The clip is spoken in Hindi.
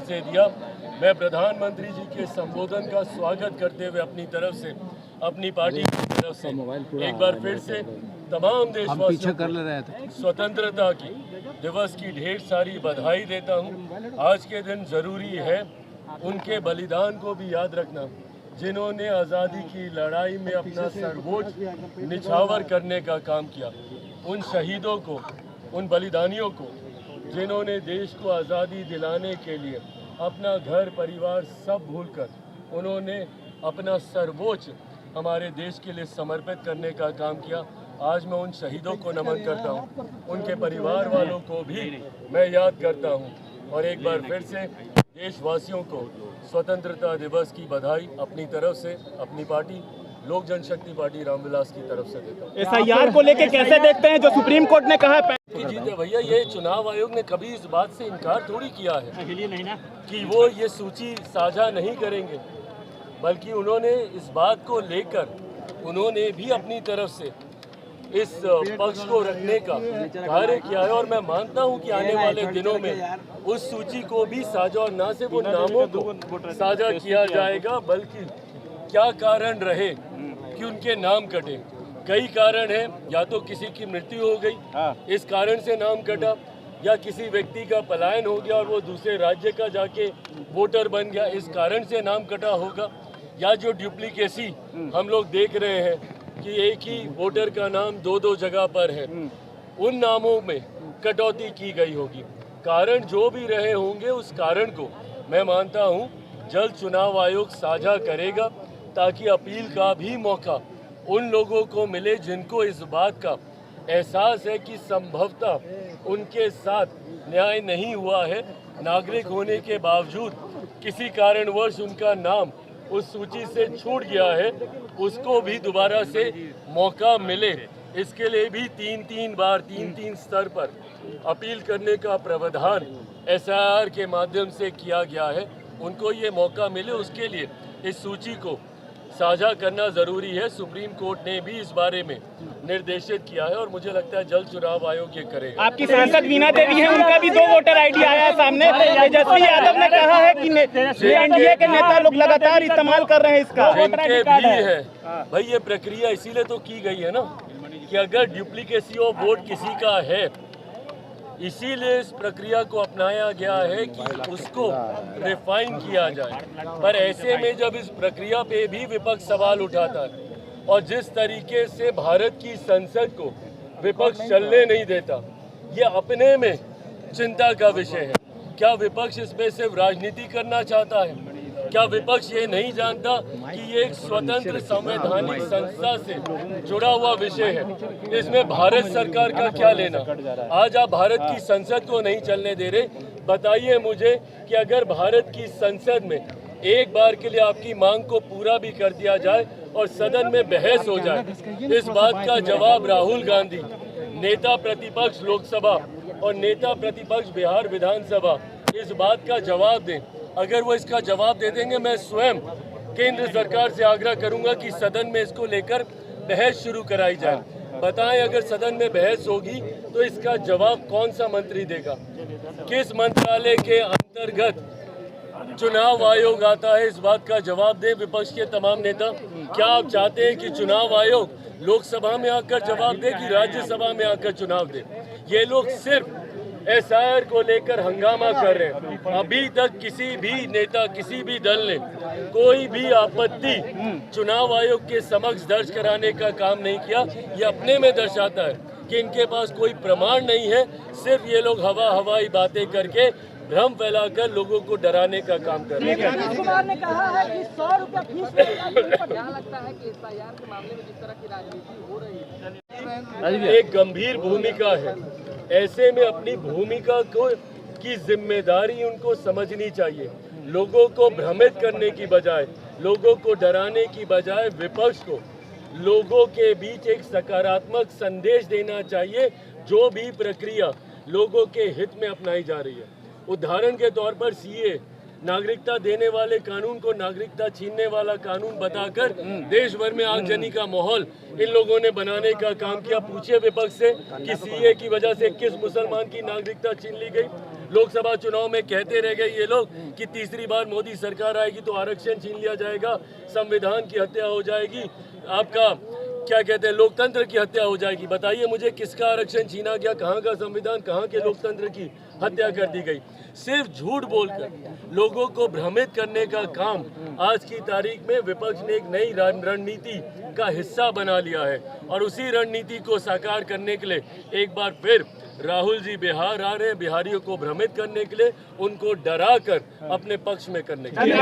से दिया। मैं प्रधानमंत्री जी के संबोधन का स्वागत करते हुए अपनी तरफ से, अपनी पार्टी की तरफ से एक बार फिर से तमाम देशवासियों को स्वतंत्रता की दिवस की ढेर सारी बधाई देता हूं। आज के दिन ज़रूरी है उनके बलिदान को भी याद रखना, जिन्होंने आज़ादी की लड़ाई में अपना सर्वोच्च निछावर करने का काम किया। उन शहीदों को, उन बलिदानियों को, जिन्होंने देश को आज़ादी दिलाने के लिए अपना घर परिवार सब भूलकर उन्होंने अपना सर्वोच्च हमारे देश के लिए समर्पित करने का काम किया। आज मैं उन शहीदों को नमन करता हूं, उनके परिवार वालों को भी मैं याद करता हूं और एक बार फिर से देशवासियों को स्वतंत्रता दिवस की बधाई अपनी तरफ से, अपनी पार्टी लोक जनशक्ति पार्टी रामविलास की तरफ से देता हूँ। एसआईआर को लेकर कैसे देखते हैं, जो सुप्रीम कोर्ट ने कहा है कि जीते भैया, ये चुनाव आयोग ने कभी इस बात से इनकार थोड़ी किया है कि वो ये सूची साझा नहीं करेंगे, बल्कि उन्होंने इस बात को लेकर उन्होंने भी अपनी तरफ से इस पक्ष को रखने का कार्य किया है और मैं मानता हूं कि आने वाले दिनों में उस सूची को भी साझा, और न सिर्फ उन नामों को साझा किया जाएगा, बल्कि क्या कारण रहे कि उनके नाम कटे। कई कारण हैं, या तो किसी की मृत्यु हो गई, इस कारण से नाम कटा, या किसी व्यक्ति का पलायन हो गया और वो दूसरे राज्य का जाके वोटर बन गया, इस कारण से नाम कटा होगा, या जो डुप्लीकेसी हम लोग देख रहे हैं कि एक ही वोटर का नाम दो दो जगह पर है, उन नामों में कटौती की गई होगी। कारण जो भी रहे होंगे, उस कारण को मैं मानता हूं जल्द चुनाव आयोग साझा करेगा, ताकि अपील का भी मौका उन लोगों को मिले जिनको इस बात का एहसास है कि संभवतः उनके साथ न्याय नहीं हुआ है, नागरिक होने के बावजूद किसी कारणवश उनका नाम उस सूची से छूट गया है, उसको भी दोबारा से मौका मिले। इसके लिए भी तीन स्तर पर अपील करने का प्रावधान एसआईआर के माध्यम से किया गया है। उनको ये मौका मिले, उसके लिए इस सूची को साझा करना ज़रूरी है। सुप्रीम कोर्ट ने भी इस बारे में निर्देशित किया है और मुझे लगता है जल्द चुनाव आयोग ये करेगा। आपकी सांसद वीणा देवी है, उनका भी 2 वोटर आईडी आया है सामने। तेजस्वी यादव ने कहा है कि एनडीए के नेता लोग लगातार इस्तेमाल कर रहे हैं इसका। जिनके भी है भाई, ये प्रक्रिया इसीलिए तो की गई है ना कि अगर डुप्लीकेसी ऑफ वोट किसी का है, इसीलिए इस प्रक्रिया को अपनाया गया है कि उसको रिफाइन किया जाए। पर ऐसे में जब इस प्रक्रिया पे भी विपक्ष सवाल उठाता है और जिस तरीके से भारत की संसद को विपक्ष चलने नहीं देता, ये अपने में चिंता का विषय है। क्या विपक्ष इसमें सिर्फ राजनीति करना चाहता है? क्या विपक्ष ये नहीं जानता कि ये एक स्वतंत्र संवैधानिक संस्था से जुड़ा हुआ विषय है? इसमें भारत सरकार का क्या लेना? आज आप भारत की संसद को नहीं चलने दे रहे। बताइए मुझे कि अगर भारत की संसद में एक बार के लिए आपकी मांग को पूरा भी कर दिया जाए और सदन में बहस हो जाए, इस बात का जवाब राहुल गांधी, नेता प्रतिपक्ष लोकसभा और नेता प्रतिपक्ष बिहार विधानसभा, इस बात का जवाब दें। अगर वो इसका जवाब दे देंगे, मैं स्वयं केंद्र सरकार से आग्रह करूंगा कि सदन में इसको लेकर बहस शुरू कराई जाए। बताएं, अगर सदन में बहस होगी तो इसका जवाब कौन सा मंत्री देगा? किस मंत्रालय के अंतर्गत चुनाव आयोग आता है? इस बात का जवाब दें विपक्ष के तमाम नेता। क्या आप चाहते हैं कि चुनाव आयोग लोकसभा में आकर जवाब दे कि राज्यसभा में आकर चुनाव दे? ये लोग सिर्फ एसआईआर को लेकर हंगामा कर रहे हैं। अभी तक किसी भी नेता, किसी भी दल ने कोई भी आपत्ति चुनाव आयोग के समक्ष दर्ज कराने का काम नहीं किया। ये अपने में दर्शाता है कि इनके पास कोई प्रमाण नहीं है, सिर्फ ये लोग हवाई बातें करके भ्रम फैलाकर लोगों को डराने का काम कर रहे हैं। नीतीश कुमार ने कहा है कि 100 रुपया फीस क्या लगता है कि एसआईआर के मामले में जिस तरह की राजनीति हो रही है, एक गंभीर भूमिका है। ऐसे में अपनी भूमिका को की जिम्मेदारी उनको समझनी चाहिए। लोगों को भ्रमित करने की बजाय, लोगों को डराने की बजाय विपक्ष को लोगों के बीच एक सकारात्मक संदेश देना चाहिए। जो भी प्रक्रिया लोगों के हित में अपनाई जा रही है, उदाहरण के तौर पर सीए, नागरिकता देने वाले कानून को नागरिकता छीनने वाला कानून बताकर देश भर में आगजनी का माहौल इन लोगों ने बनाने का काम किया। पूछिए विपक्ष से कि सीए की वजह से किस मुसलमान की नागरिकता छीन ली गई? लोकसभा चुनाव में कहते रह गए ये लोग कि तीसरी बार मोदी सरकार आएगी तो आरक्षण छीन लिया जाएगा, संविधान की हत्या हो जाएगी, आपका क्या कहते हैं लोकतंत्र की हत्या हो जाएगी। बताइए मुझे किसका आरक्षण छीना गया, कहाँ का संविधान, कहाँ के लोकतंत्र की हत्या कर दी गई। सिर्फ झूठ बोलकर लोगों को भ्रमित करने का काम आज की तारीख में विपक्ष ने एक नई रणनीति का हिस्सा बना लिया है और उसी रणनीति को साकार करने के लिए एक बार फिर राहुल जी बिहार आ रहे हैं, बिहारियों को भ्रमित करने के लिए, उनको डरा कर अपने पक्ष में करने के लिए।